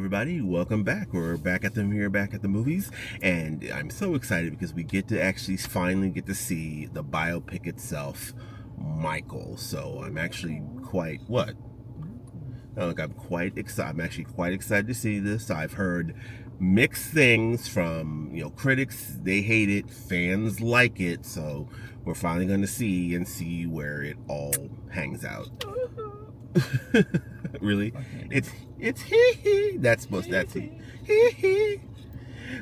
everybody, welcome back. We're back at the movies, and I'm so excited because we get to actually finally get to see the biopic itself, Michael. So I'm actually quite I'm quite excited. I'm actually quite excited to see this. I've heard mixed things from critics. They hate it, fans like it. So we're finally going to see where it all hangs out. Really? It's hee. That's hee.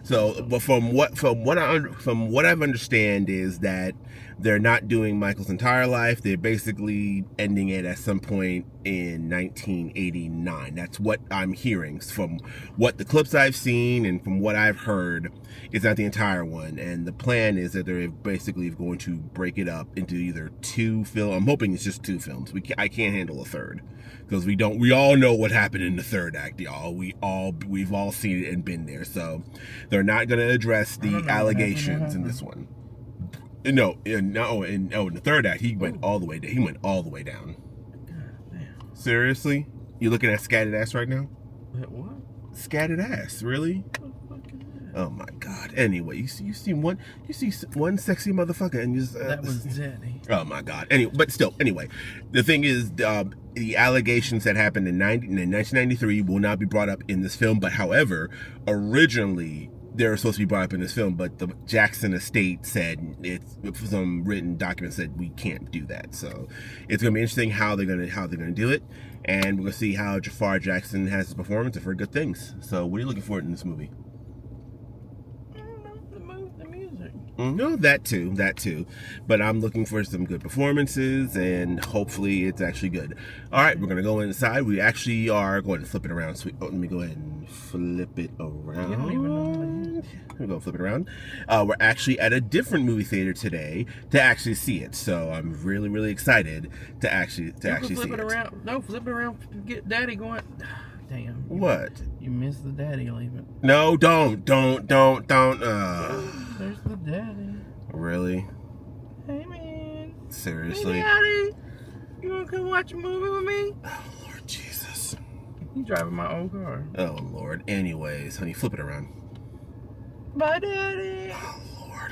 So, but from what I've understand is that they're not doing Michael's entire life. They're basically ending it at some point in 1989. That's what I'm hearing from what the clips I've seen and from what I've heard. It's not the entire one, and the plan is that they're basically going to break it up into either two films. I'm hoping it's just two films. I can't handle a third because we all know what happened in the third act, y'all. We've all seen it and been there. So they're not going to address the allegations in this one. No, in the third act, he went all the way down. He went all the way down. God damn. Seriously? You looking at scattered ass right now? What? Scattered ass, really? Oh my God. Anyway, you see one sexy motherfucker and you just that was Daddy. Oh my God. Anyway, the thing is, the allegations that happened in 1993 will not be brought up in this film. But however, originally they were supposed to be brought up in this film, but the Jackson estate said some written document said we can't do that. So it's gonna be interesting how they're gonna do it, and we're gonna see how Jafar Jackson has his performance. I've heard good things. So what are you looking for in this movie? No, that too. But I'm looking for some good performances, and hopefully it's actually good. All right, we're going to go inside. We actually are going to flip it around. Let me go ahead and flip it around. We're going to flip it around. We're actually at a different movie theater today to actually see it. So I'm really, really excited to actually see it. Flip it around. No, flip it around. Get Daddy going. Damn. What? You missed the Daddy leaving. No, don't. There's the Daddy. Really? Hey, man. Seriously? Hey, Daddy. You want to come watch a movie with me? Oh, Lord Jesus. You driving my old car. Oh, Lord. Anyways, honey, flip it around. Bye, Daddy. Oh, Lord.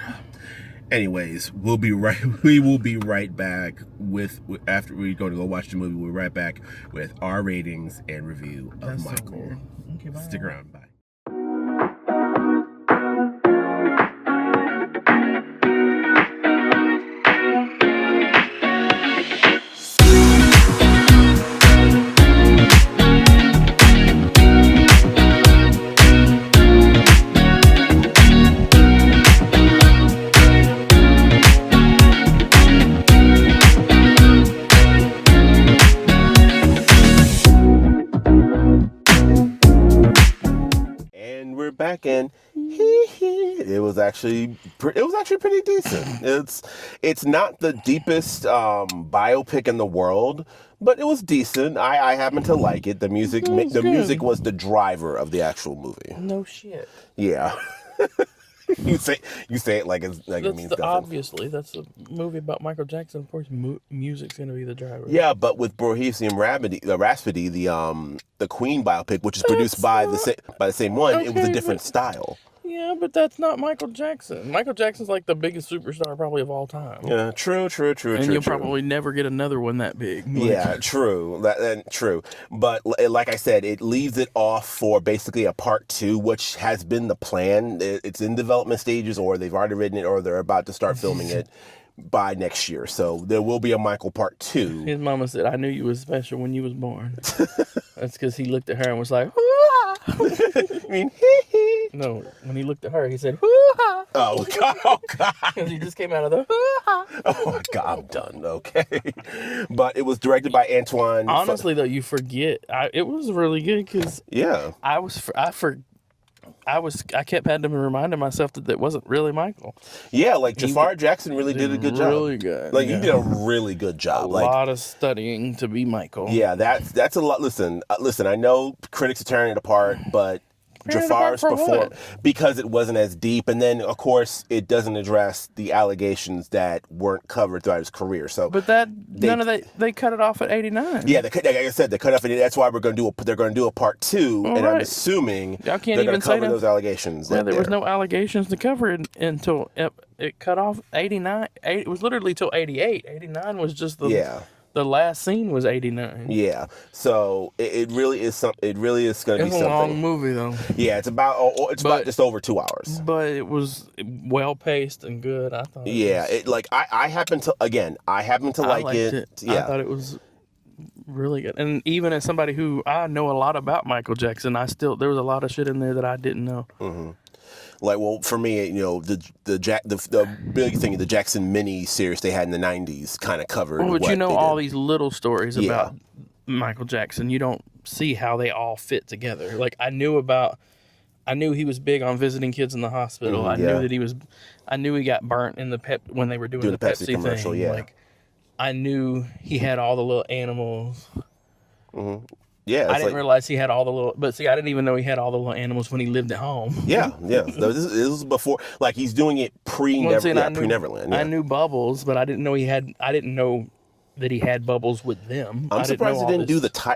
Anyways, we will be right back after we're going to go watch the movie. We'll be right back with our ratings and review of Michael. So okay, bye. Stick around. Bye. Back in, it was actually pretty decent. It's not the deepest biopic in the world, but it was decent. I happen to like it. The music was the driver of the actual movie. No shit. Yeah. You say it like it means nothing. Obviously, that's a movie about Michael Jackson. Of course, music's gonna be the driver. Yeah, but with Bohemian Rhapsody, the Queen biopic, which is produced by the same one, it was a different style. Yeah, but that's not Michael Jackson. Michael Jackson's like the biggest superstar probably of all time. Yeah, true. And you'll probably never get another one that big. Yeah, true. True. But like I said, it leaves it off for basically a part 2, which has been the plan. It's in development stages, or they've already written it, or they're about to start filming it by next year. So there will be a Michael part 2. His mama said, "I knew you was special when you was born." That's because he looked at her and was like, I mean, No, when he looked at her, he said, "Hoo-ha!" Oh, God. Because he just came out of the Oh, my God, I'm done. Okay. But it was directed by Antoine. Honestly, though, you forget. It was really good because I kept having to remind myself that wasn't really Michael. Yeah, like Jafar Jackson really did a good job. Really good. Like, he did a really good job. A lot of studying to be Michael. Yeah, that's a lot. Listen, I know critics are tearing it apart, but Jafar's for perform what? because it wasn't as deep, and then of course it doesn't address the allegations that weren't covered throughout his career. So, But they cut it off at 89. yeah, like I said, they cut off. That's why they're going to do a part 2, All and I'm right. assuming Y'all can't they're going even to say cover that. those allegations. Yeah, there was no allegations to cover it until it cut off 89. It was literally till 88. 89 was just the last scene was 89. Yeah, so it really is something. It really is going to be It's a something. long movie though. Yeah, it's about just over 2 hours. But it was well paced and good. I thought. Yeah, I happen to like it. Yeah, I thought it was really good. And even as somebody who I know a lot about Michael Jackson, there was a lot of shit in there that I didn't know. Mm-hmm. Like, well, for me, the big thing, the Jackson mini series they had in the 90s kind of covered. Well, but what you know they all did. these little stories about Michael Jackson. You don't see how they all fit together. Like I knew he was big on visiting kids in the hospital. I knew he got burnt in when they were doing the Pepsi commercial. thing. Yeah, like I knew he had all the little animals. Mm-hmm. Yeah, I didn't realize he had all the little. But see, I didn't even know he had all the little animals when he lived at home. Yeah. This was before. Like he's doing it pre-Neverland. Yeah. I knew Bubbles, but I didn't know I didn't know that he had Bubbles with them. I'm surprised they didn't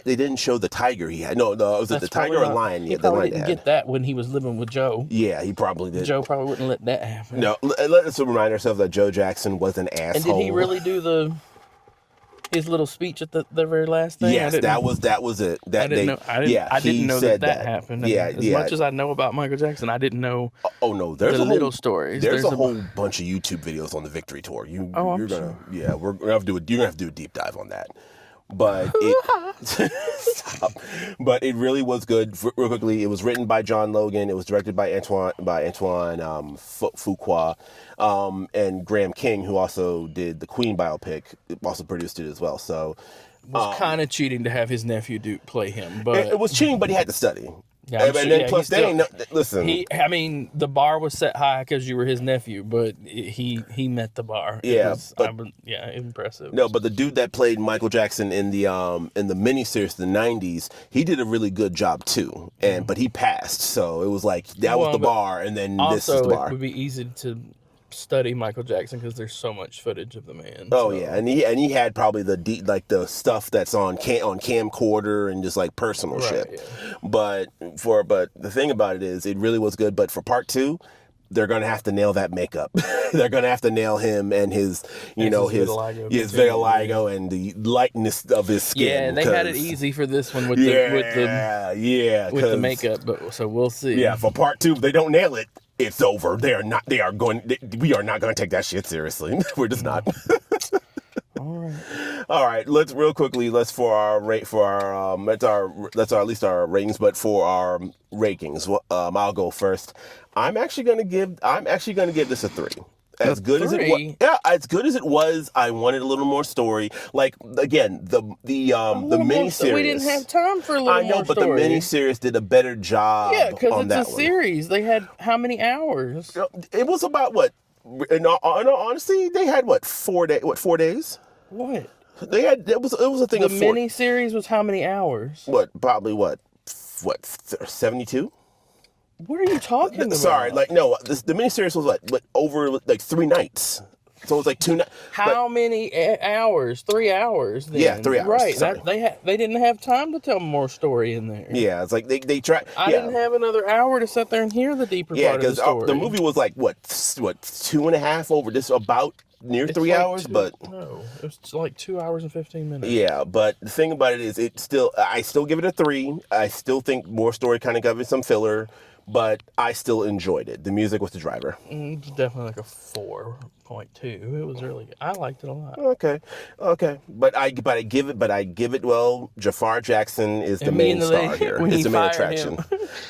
They didn't show the tiger he had. No, was it the tiger or lion? He probably didn't get that when he was living with Joe. Yeah, he probably did. Joe probably wouldn't let that happen. No, let us remind ourselves that Joe Jackson was an asshole. And did he really do his little speech at the very last thing? Yes, that was it. I didn't know that happened. Yeah, as much as I know about Michael Jackson, I didn't know. Oh no, there's the little stories. There's a whole bunch of YouTube videos on the Victory Tour. You're gonna have to do a deep dive on that. But but it really was good. Real quickly, it was written by John Logan. It was directed by Antoine Fuqua, and Graham King, who also did the Queen biopic, also produced it as well. So it was kind of cheating to have his nephew Duke play him, but it was cheating. But he had to study. Yeah, and then plus, listen. The bar was set high because you were his nephew, but he met the bar. Yeah, impressive. No, but the dude that played Michael Jackson in the miniseries, the '90s, he did a really good job too. But he passed, so it was like that was the bar, and then this is the bar. It would be easy to study Michael Jackson because there's so much footage of the man. Oh yeah, and he had probably the stuff that's on camcorder and just like personal shit. Yeah. But the thing about it is, it really was good. But for part 2, they're gonna have to nail that makeup. They're gonna have to nail him and his vitiligo and the lightness of his skin. Yeah, and they had it easy for this one with the makeup. But so we'll see. Yeah, for part 2, if they don't nail it, it's over. We are not going to take that shit seriously. We're just not. All right. Let's real quickly. Let's at least our ratings, but for our rankings, I'll go first. I'm actually gonna give this a 3. As good as it was, I wanted a little more story. Like again, the miniseries. We didn't have time for a little more story. I know, but the miniseries did a better job. Yeah, because it's a series. They had how many hours? It was about what? In all honesty, they had 4 days. What, 4 days? What? They had. It was a thing. The miniseries was how many hours? Probably 72. What are you talking about? Sorry, the miniseries was over 3 nights. So it was 2 nights. How many hours? 3 hours. Then. Yeah, 3 hours. Right. They didn't have time to tell more story in there. Yeah, it's like they tried. I didn't have another hour to sit there and hear the deeper part of the story. The movie was 2.5 over this about near 3 hours, but no, it was 2 hours and 15 minutes. Yeah, but the thing about it is, I still give it a 3. I still think more story kind of got some filler. But I still enjoyed it. The music was the driver. It's definitely a 4.2. It was really good. I liked it a lot. Okay. But I give it. Well, Jafar Jackson is the main star here. It's the main attraction.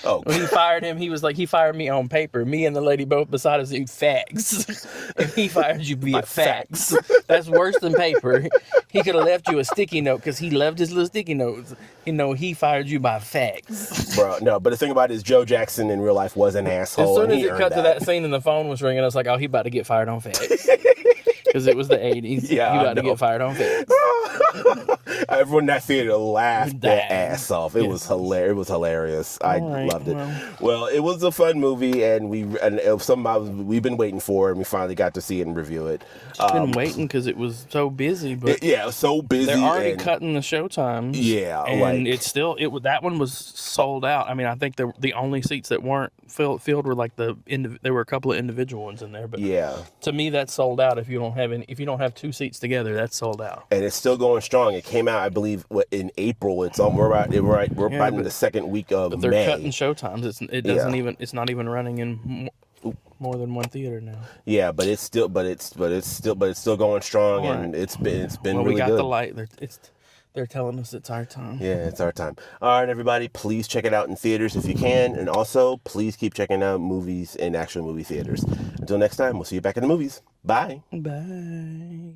When he fired him, he was like, he fired me on paper. Me and the lady both beside us eat fags. And he fired you via fax. That's worse than paper. He could have left you a sticky note because he loved his little sticky notes. He fired you by fax. Bro, no. But the thing about it is, Joe Jackson in real life was an asshole. As soon as it cut to that scene and the phone was ringing, I was like, oh, he about to get fired on fax. Because it was the 80s. Yeah, you about to get fired on fax. Everyone in that theater laughed their Died. ass off. It was hilarious. It was hilarious. I right, loved it. Well, it was a fun movie, and we've been waiting for it, and we finally got to see it and review it. Just been waiting because it was so busy. But it was so busy. they're already cutting the show times. Yeah, and that one was sold out. I mean, I think the only seats that weren't filled were like there were a couple of individual ones in there. But to me, that's sold out. If you don't have two seats together, that's sold out. And it's still going strong. It came out, I believe, in April. It's we're about in the second week of But they're May. cutting show times. It's not even running in more than one theater now. Yeah, but it's still going strong, and it's been Well, really we got good. the light. They're telling us it's our time. Yeah, it's our time. All right, everybody, please check it out in theaters if you can, and also please keep checking out movies in actual movie theaters. Until next time, we'll see you back in the movies. Bye. Bye.